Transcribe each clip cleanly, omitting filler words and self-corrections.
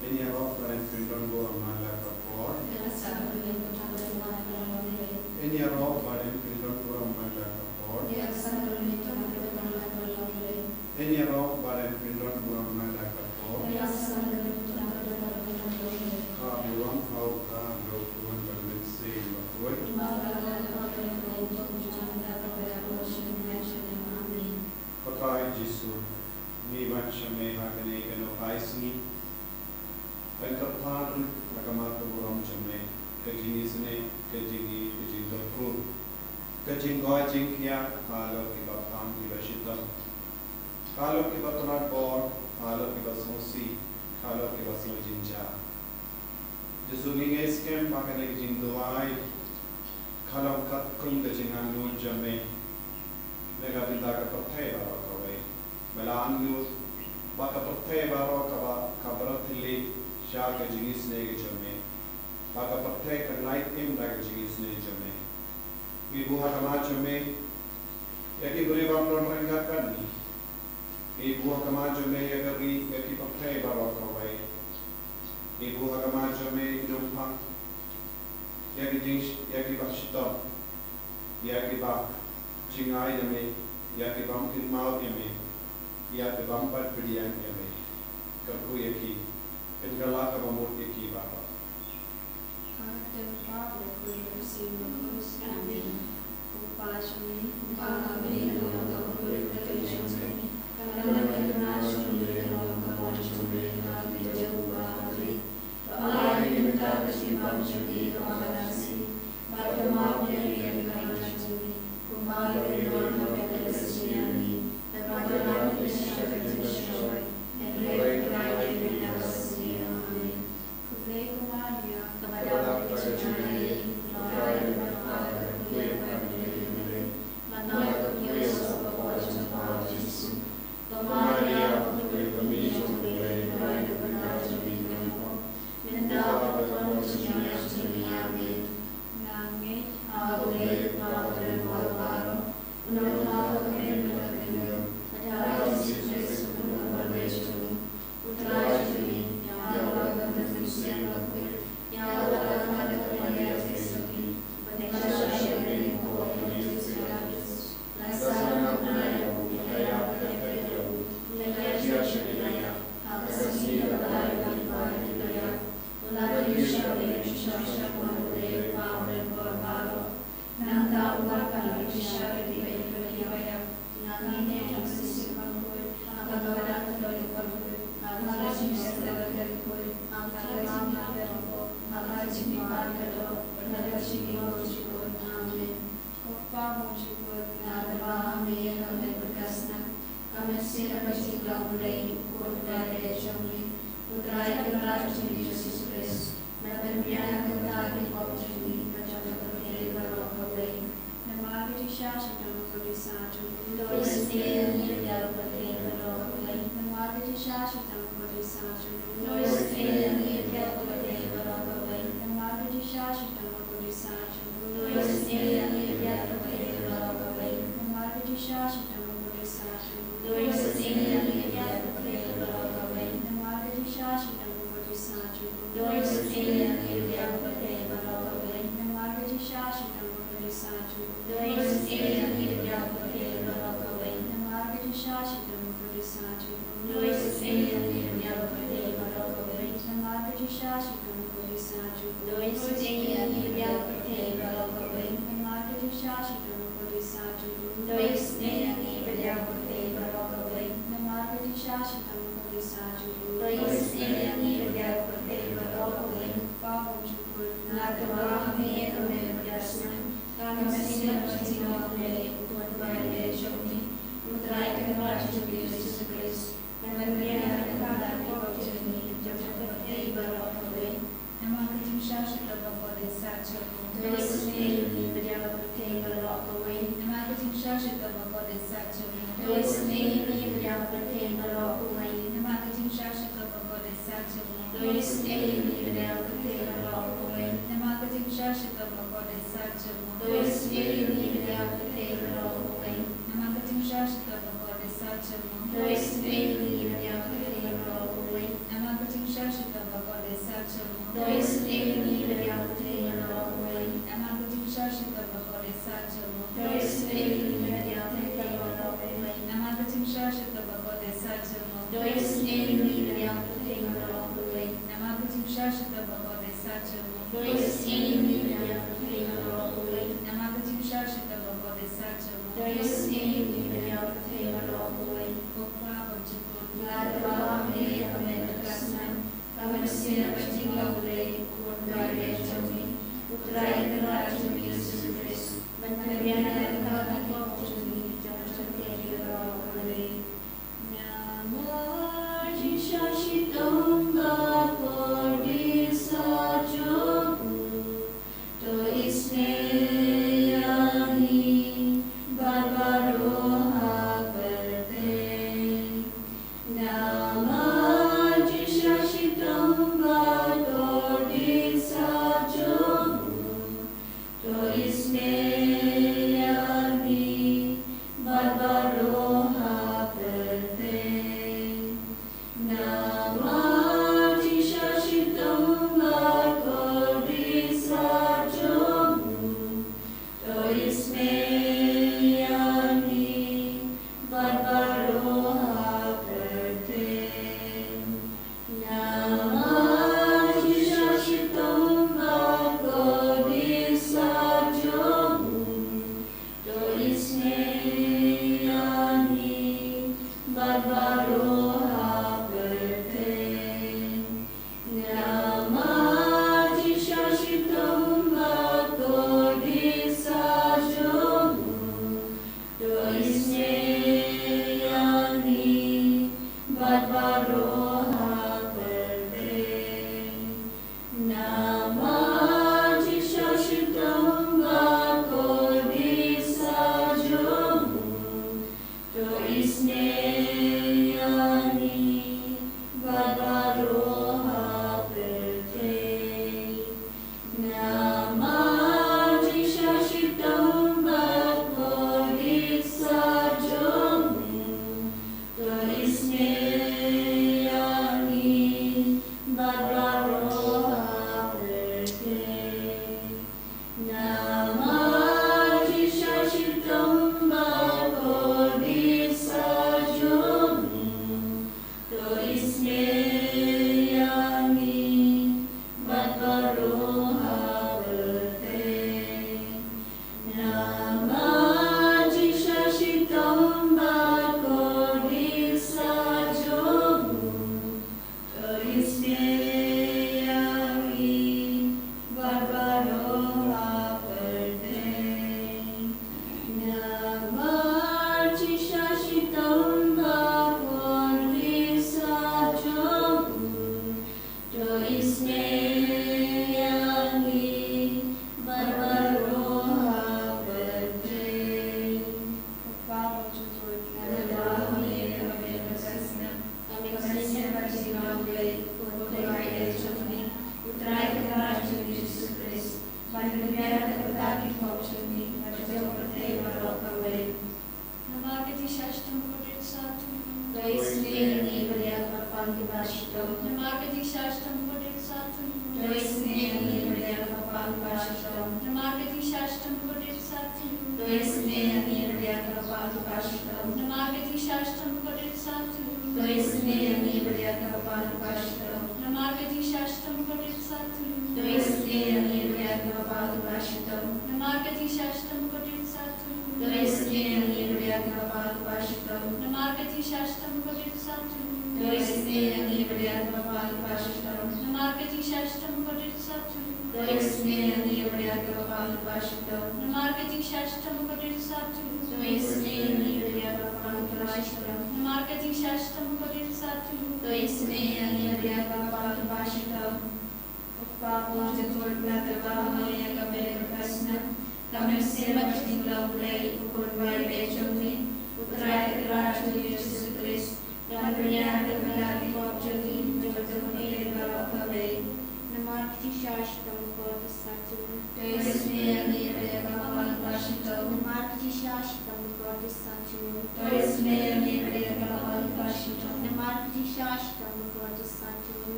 Any of the children go on my lap of God. Any of the children go on my lap of God. Any of the children go on my lap of God. Everyone how go to and will say Pakai Jisu, ni macam mehakane keno kaisni. Pagkathan nagamato buram chame, kajinisne, kajingi kajingoy jingkia, kalo ki bathan ki bashita, kalo ki bathanat bor, kalo ki basmosi, kalo ki basmo jinja. Jisu ninge skem pakane ki jindoai, kalo kat kum kajingan nun jame, nega binda ka pathay baro kawai, melan nun baka pathay baro kabaratili. Shah ka jingis ne ke jame, baka pathay ka light im da ka jingis ne jame. Ibu hakama jame, yaki buri bam non ranga kani. Ibu hakama jame yagari yaki pathay baro kawai. Ibu hakama jame jumpang, yaki jings yaki bashita, yaki bak jingai jame, yaki bam kinmau jame, yaki bam pat pedian jame. Kaku yaki. Ingala ka mamut iki baba. Heavenly Father, we receive the most amen. Upashami, Upami, Upami, Upami,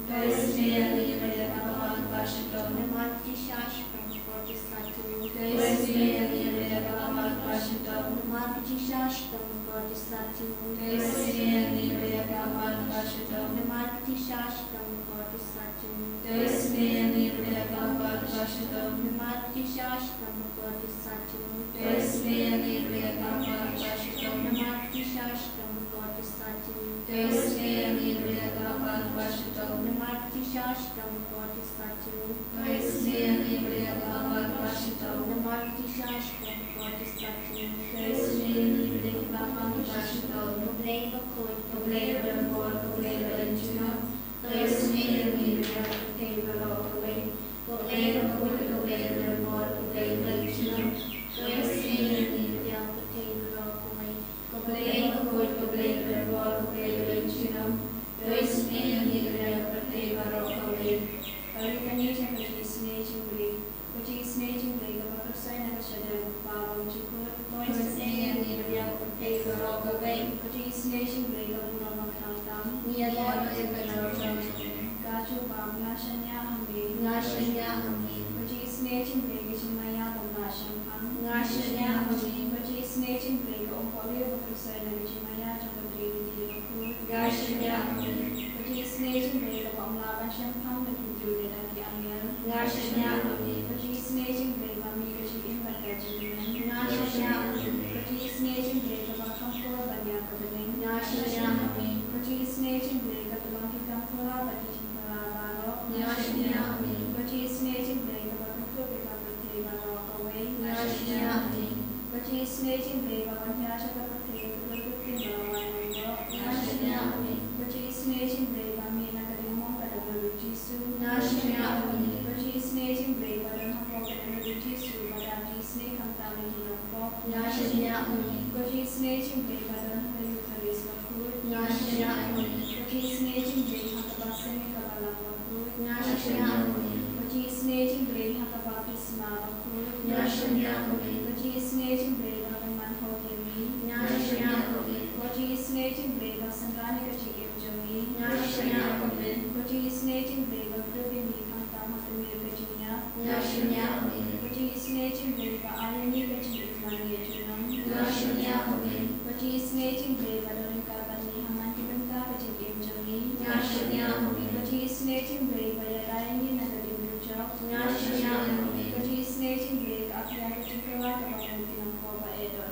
Dois meia livre Namartisashtam Bodhisattvam Desmeni Vriyakavan Vashitam Namartisashtam Bodhisattvam Desmeni Vriyakavan Vashitam Namartisashtam Bodhisattvam Desmeni Vriyakavan Vashitam Namartisashtam Bodhisattvam Desmeni Vriyakavan Vashitam Namartisashtam Bodhisattvam Desmeni Vriyakavan Vashitam Namartisashtam Bodhisattvam Desmeni Vriyakavan Vashitam Problema Koi Problema Mor Problema Inchuna Desmeni Vriyakavan Lokaway Problema Koi Problema Mor Problema Inchuna Desmeni Vyapatena Lokaway Problema Koi Problema Mor Problema Inchuna Desmeni Vriyakavan Lokaway Organization which is nature break, which is nature break of a sign of a shadow of power, which is noise and Vriyakavan Lokaway which is nation break of Roma Kantam, Niyala Vriyakavan Gachu Bamla Shanya Hambi, Ngashanya Ami which is nation break, which is Maya Bamasham Ham, Ngashanya Ami which is nation break of Polio of a sign of which Maya Chakadri with you, Ngashanya Ami which is nation break of Amla Sham Ham, the concluded at the Amiel, Ngashanya Ami which is nation break of me, which is in the Gajuman, Ngashanya Ami which is nation break of a Kampur Banya Padaling, Ngashanya Ami which is nation break of the Longi Kampura, but it is Ngashanya Ami which is nation break of a Kampura away, Ngashanya Ami which is nation break of a Yashaka Ngashanya Ami which is nation break of me and a Monka Jisu, Ngashanya Ami which is nation break of a Hapok and Jisu, but at least snake and family of Pop, Ngashanya Ami which is nation break of a Eucharist of food, Ngashanya Ami which is nation break of a Seneca food, Ngashanya Ami which is nation break of a Baptisma of food, Ngashanya Ami which is nation break of a Manhokemi, Ngashanya Ami which is nation break of Sandranica Chikim Joey, Ngashanya Ami which is nation break of Rubini Kamtama Virginia, Ngashanya Ami which is nation break of Irony Kachimani Junam, Ngashanya Ami which is nation break of Dorinka Bani Hamantibanka Chikim Joey, Ngashanya Ami which is nation break of Yarani Nagadim Rucha, Ngashanya Ami which is nation break of Yakachikala Kabamutinam Koba Edo,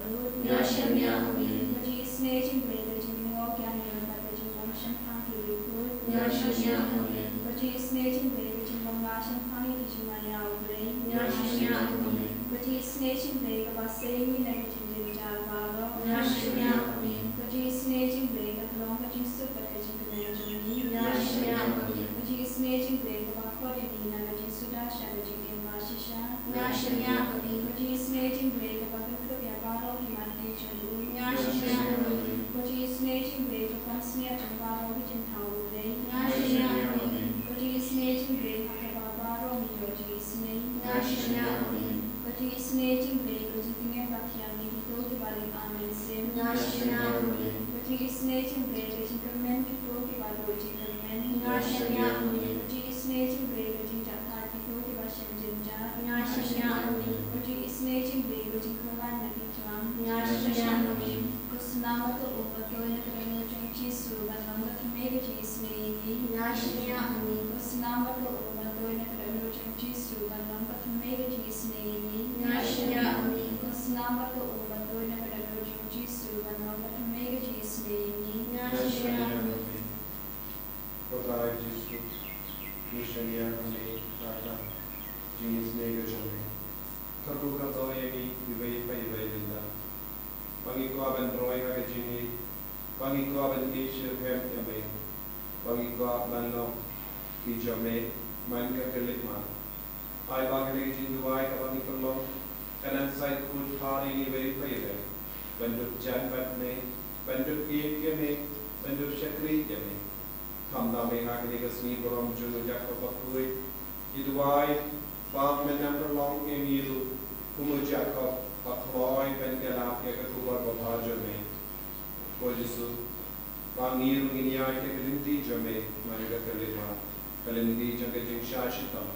Ngashanya Ami which is nation break of Jimmy Canyon Packaging Function Funky Report, Ngashanya Ami which is nation break of Jimbangasham Funny Jimaya Gray, Ngashanya Ami which is nation break of Asami Negative Jalvalo, Ngashanya Ami which is nation break of Longa Jinsu Packaging Connection, Ngashanya Ami which is nation break of Akodi Nagaji Sudash Nagaji Mashisha, Ngashanya Ami which is nation break of Akutubia Baro Himani Chulu, Ngashanya Ami which is nation break of Consnia Chambaro Vijan Tau Ngashanya Ami which is nation break of Barbaro Miyoji Snake, Ngashanya Ami which is nation break of Jitinga Bakiani Hitoki Bali Amen Sim, Ngashanya Ami which is nation break of Jinkamen Hitoki Balo Jinkamen, Ngashanya Ami which is nation break of Jinjaka Hitoki Bashan Jinja, Ngashanya Ami which is nation break of Jinkaman Nakitlam, Ngashanya Ami Kusnamaka Upato Nakarano Chisu, and Langa Kamega Chisney, Ngashanya Ami Kusnamaka Upato Nakarano Chisu, and Langa Kamega Chisney, Ngashanya Ami Kusnamaka Upato Nakarano Chisu, and Langa Kamega Chisney, Ngashanya Ami Kotai Jisu, Mishania Ami, Tata, Jeans Negation, Karuka Doyami, Vivay Vinda, Pangiko and Roy Hagajini, Pangiko and Isha Hem Yame, Pangiko Mano, Ijame, Manka Kelitma, I Bagage in the White Pangiko, and inside food party very favor, when the Jan Patme, when the Yame, when the Shakri Yame. Kamdame Hagnigas Niborom Junu Jacob Idwai, Bam Menamber Long Emilu, Kumu Jacob, Pakloy, Bengalap, Yakakuba Babajame, Kojisu, Bangiru Inia, Kelinti Jame, Manga Kalima, Kalindi Jagajing Shashitam,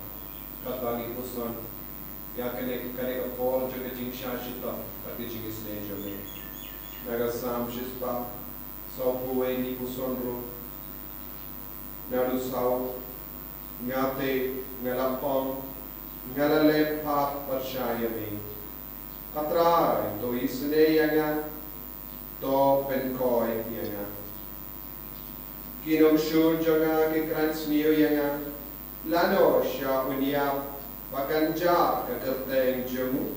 Katbagi Pusan, Yakane Kareka Paul Jagajing Shashitam, Packaging is Jame, nagasam shispa sau puwe ni kusonro nalu sau ngate ngalampong ngalale pa persyayami katra to isne yanga to penkoi yanga kinom shur janga ke kransniyo yanga lano sha unia baganja ke kerteng jemu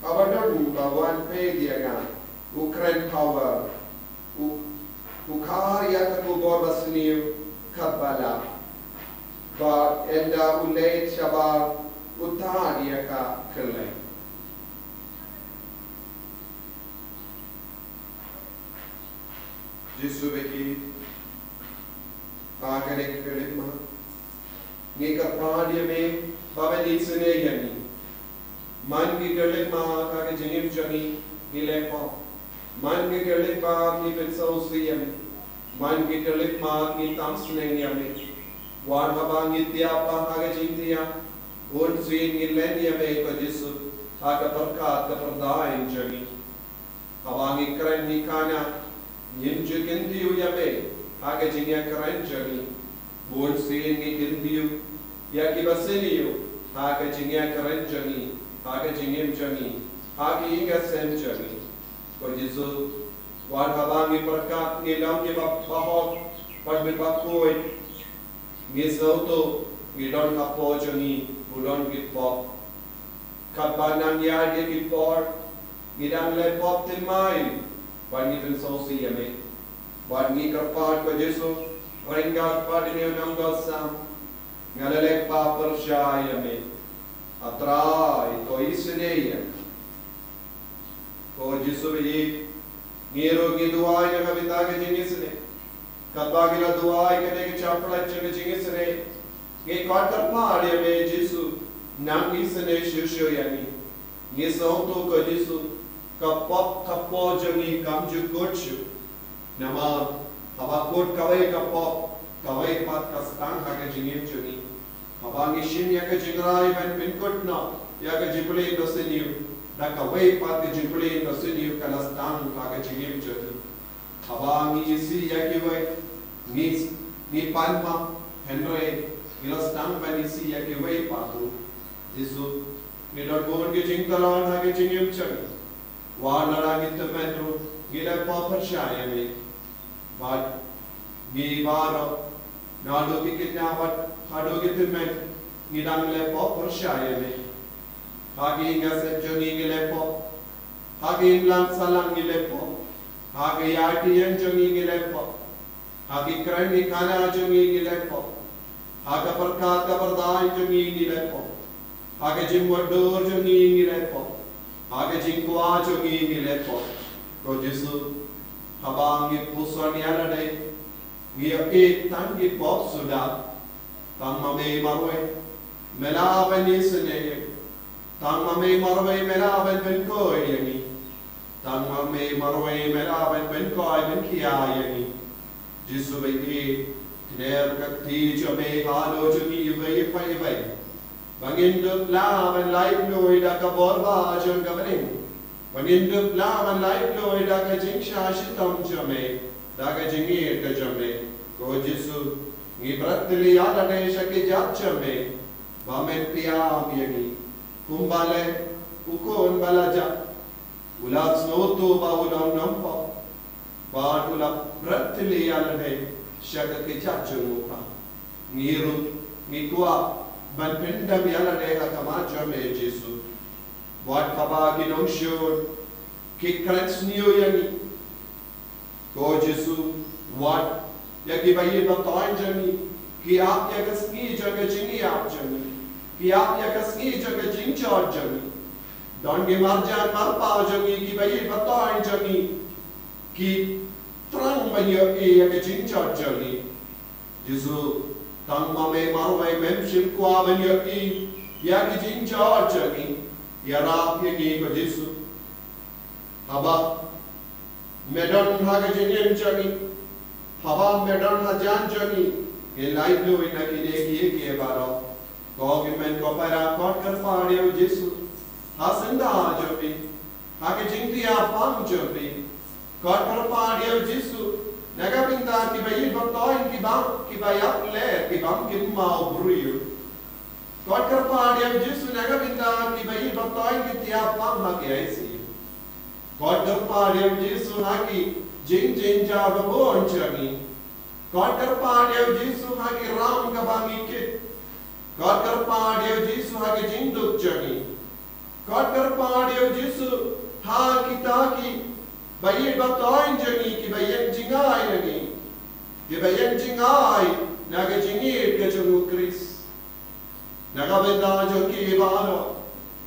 abadon bawan pe yanga Ukraine power Ukariya kubor basniyo kabala ba enda ulait shaba utariya ka kallai Jisu beki agane kelima ni kapadiya me babali sune yani man ki kelima ka ke jingim jani nilepo man ki kelima ni pensosiyam man ki kelima ni tamsne yami war habangi tiapa ka ke jintiya on swin ni lenia me ko Jisu ka perkat ka perdain jani habangi kren ni kana Yinju kindiyu yabe, aga jinya karanjani, bon seeing kindiyu, yaki basiliyu, aga jinya karanjani, aga jinyam jani, aga inga senjani. Ko Jisu, wan habangi perkat nilam ke bahot, pad bipakoi, ngisauto, ngidon kapo jani, budon gitpop. Kabanang yadi gitpor, ngidang lepop tilmai. Bagi pensosi yame, bagi kerpat ko Jisu, ringgat padine namgal sam, ngalelek pa persya yame, atra ito isne yame. Ko Jisu biji, ngiro ki duai yang abita ke jingisne, kapagi la duai kene ke chapla chene jingisne, nge kat kerpat yame Jisu, nam isne shusho yame, nge sauto ko Jisu. Kapop kapo jangi kamju kochu nama habakot kawai kapop kawai pat kastang haga jingim juni habangi shin yaga jingrai ben pinkot na yaga jibule dosiniu da kawai pat jibule dosiniu kalastang haga jingim juni habangi isi yagi wai ni panma henry ilastang ben isi yagi wai patu Jisu ni dot bon ge jingkalan haga jingim juni Warna gitu metro, gila popper shayame, but me baro, nado pikitnya wat, hado gitu met, ngidang le popper shayame, hagi inga sejoni gile pop, hagi inlang salang gile pop, hagi yati yang jongi gile pop, hagi kreni kana jongi gile pop, haga perkat kaperdai jongi gile pop, hagi jimwador jongi gile pop. Aga jingkwa jongi ngilepo ko Jisu habangi pusani alade ngia tangi pop sudah tamame marwe melaben isne tamame marwe melaben benko yani tamame marwe melaben benko benkia yani Jisu begi kner kakti jame halo jongi yai pai Banginduk laban laib loy da ka borba ajon gabaning. Banginduk laban laib loy da ka jingsha shitam jame, da ka jingir ka jame. Ko Jisu ngi bratli ala desha ke jat jame. Bamen piyam yagi. Kumbale ukon balaja. Ulat snoto ba ulam nampa. Ba ulap bratli ala de shaka ke jat jumuka. Ngiru ngikwa ban pinda biala deha tamaja me Jisu wat kabagi nong shur ki kransniyo yani ko Jisu wat yagi bayi batain jani ki aap yakasni jaga jingi aap jani ki aap yakasni jaga jing char jani donge marjan marpa jani ki bayi batain jani ki trang bayi yaga jing char jani Jisu Tang mame marwai memship kwa banyaki yaki jinja jani yarap yaki ko Jisu haba medan haga jingem jani haba medan hajan jani ye light no ina ki dekhiye ke baro ko men ko para kot kar paadeu Jisu hasanda jami Hake jingtia pang jobi. God karpadiya Jesu. Nagabinda ki bayi baktoin ki bayak le ki bam ki mau bruyu. God karpadiya Jesu nagabinda ki bayi baktoin ki tiap pang hake aisi. God karpadiya Jesu haki jing ja babon chami. God karpadiya Jesu haki ram ka bangi kit. God karpadiya Jesu haki jing duk chami. God karpadiya Jesu ha kitaki bayi baktoin jani ki bayen jingai nagi ki bayen jingai naga jingir ke jungu Kris naga benda jo ki baro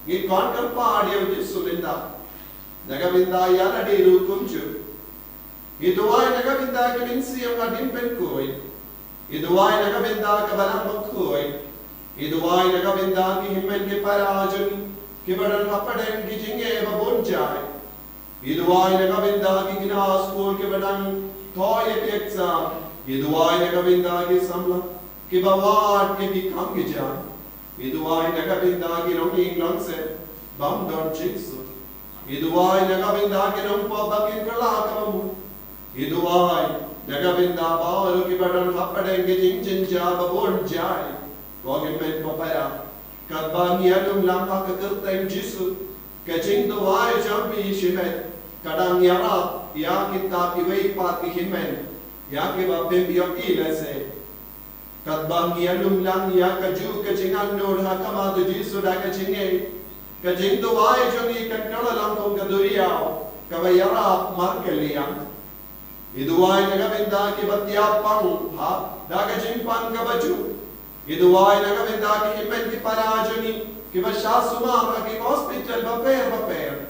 ni God karpadiya Jesu benda naga benda yana de rukumchu iduai naga benda ke minsiam ka dimpen koi iduai naga benda ka balang koi iduai naga benda ki himmen ke parajan Kibaran hapaden ki jinge babon jai. Iduai nagabinda ki gina school kibadan toy exam. Iduai nagabinda ki samla ki bawat ki kam ki jai. Iduai nagabinda ki ronging nonse bam don jigsu. Iduai nagabinda ki rongpo bakin kala kamu. Iduai nagabinda bawal kibadan hapaden ki jing ja babon jai. Kogin men papaya. Kadbangianum lampa kekerteng Jesu kecing doai jampi shimet kadang yara ya kita piwei pati himen ya ke bape biok ilese kadbangianum lang ya kaju kecingan nur hakama de Jesu da kecinge kecing doai jongi kankala langkong kaduriao kabayara markeliam iduai nagabenda ki batia pang ha da kecing pang kabaju Iduai nagabinda ki himmen ki parajani ki basha sumama ki hospital baper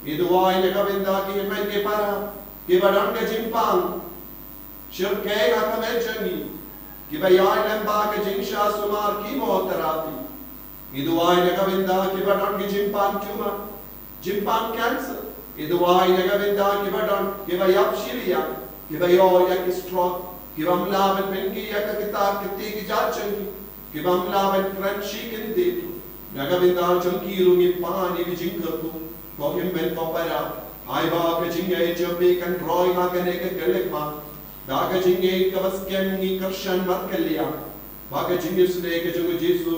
Iduai nagabinda ki himmen ki para ki badang ka jimpang shirke ka kamejani ki bayai lamba ka jinsha sumar chemotherapy Iduai nagabinda ki badang ki jimpang tumor jimpang cancer Iduai nagabinda ki badang ki bayap shiria ki bayo ya ki stroke ki bamlamen penki ya ka kita kiti ki jachangi कि बमलावन क्रंची किंदे नगबिंदा चंकीरू नि पानी भी जिंगकु कोहिम बेन कोपरा आइबा के जिंगे जबे कन रोय का कने के गलेमा दाग जिंगे कवस्केन नि कर्षण मरकलिया बागे जिंगे सुने के जो यीशु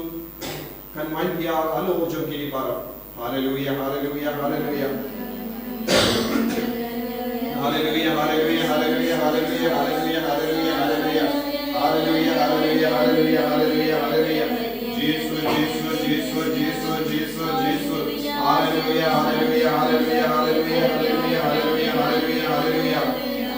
कन माइया आलो जो के पारा hallelujah hallelujah hallelujah hallelujah hallelujah hallelujah hallelujah hallelujah hallelujah hallelujah Hallelujah, hallelujah, hallelujah, hallelujah, hallelujah. Jesus, Jesus, Jesus, Jesus, Jesus, Jesus. Hallelujah, hallelujah, hallelujah, hallelujah, hallelujah, hallelujah, hallelujah, hallelujah.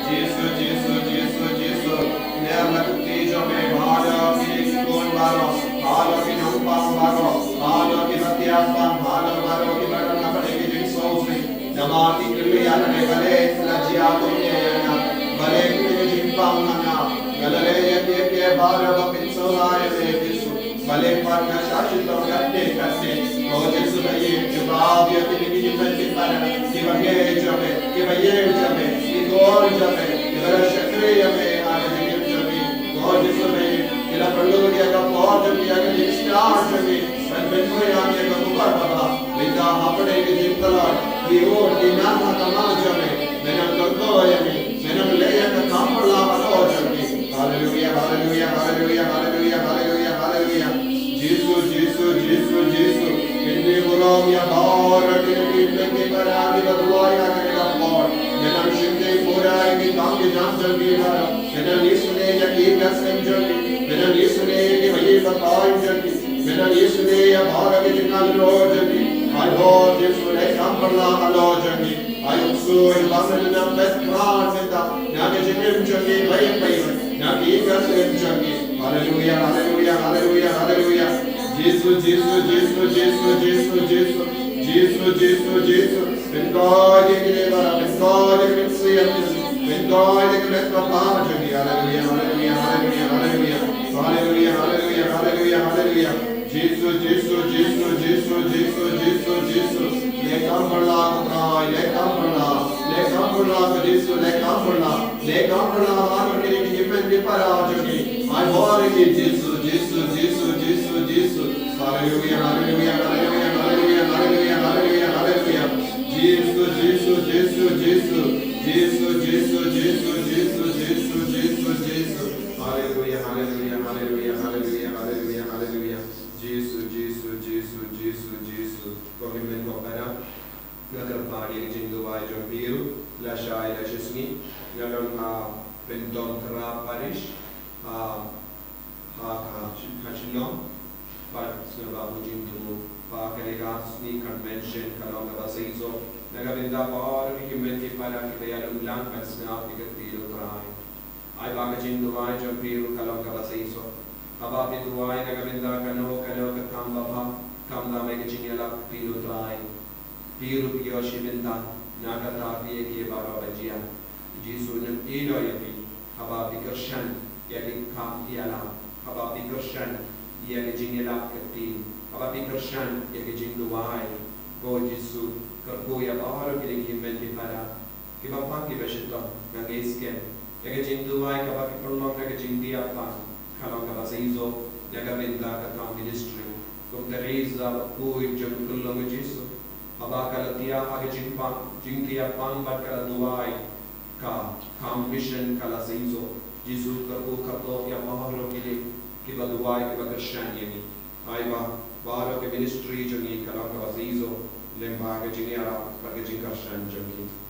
Jesus, Jesus, Jesus, Jesus. Nerlakti jame bhala ki kon baro, bhala ki nampam baro, bhala ki satyapam bhala baro ki badana pade ki jinsosi. Namati kriya ne bale lajya kunye na bale ki jimpam na. Galilea ke bhara pinsolaya Jesu bale parka shashit logate kasse o Jesu baye jawab ya ki banti para ki baye jame ki gol jame ira shakriya me aaj jame o Jesu baye ila palludiya ka pod kiya ki star jame and benno ya ne ka kubar baba linda apne ki jintala ki o dinama kama jame menam torko yami menam leya ka kamala alo jame Hallelujah, hallelujah, hallelujah, hallelujah, hallelujah, hallelujah. Jesus, Jesus, Jesus, Jesus. Indi buram ya bhara ki paragi badwaya ka Lord. Menam shinde pura ki tangi jansan ki hara. Menam yisune ya ki kasem jani. Menam yisune ki bayi batai jani. Menam yisune ya bhara ki jinal Lord jani. My Lord, Jesus, I come for Lord jani. I also in Barcelona best crowd with the Nagajinim jani bayi. Hallelujah, hallelujah, hallelujah, hallelujah. Jesus, Jesus, Jesus, Jesus, Jesus, Jesus, Jesus, Jesus, Jesus. When God is in when God is in sin, when God is in the power, hallelujah, hallelujah, hallelujah, hallelujah, hallelujah, hallelujah, hallelujah, hallelujah. Jesus, Jesus, Jesus, Jesus, Jesus, Jesus, Jesus. Let come for love, let come for love, let come for love, Jesus, let come for love, let come for love. My body is Jesus, Jesus, Jesus, Jesus, Jesus. Hallelujah, hallelujah, hallelujah, hallelujah, hallelujah, hallelujah, hallelujah. Jesus, Ministry, Johnny, Kalanga Vazizo, Lembaga, Jiniara, Pagajinka Shan, Johnny.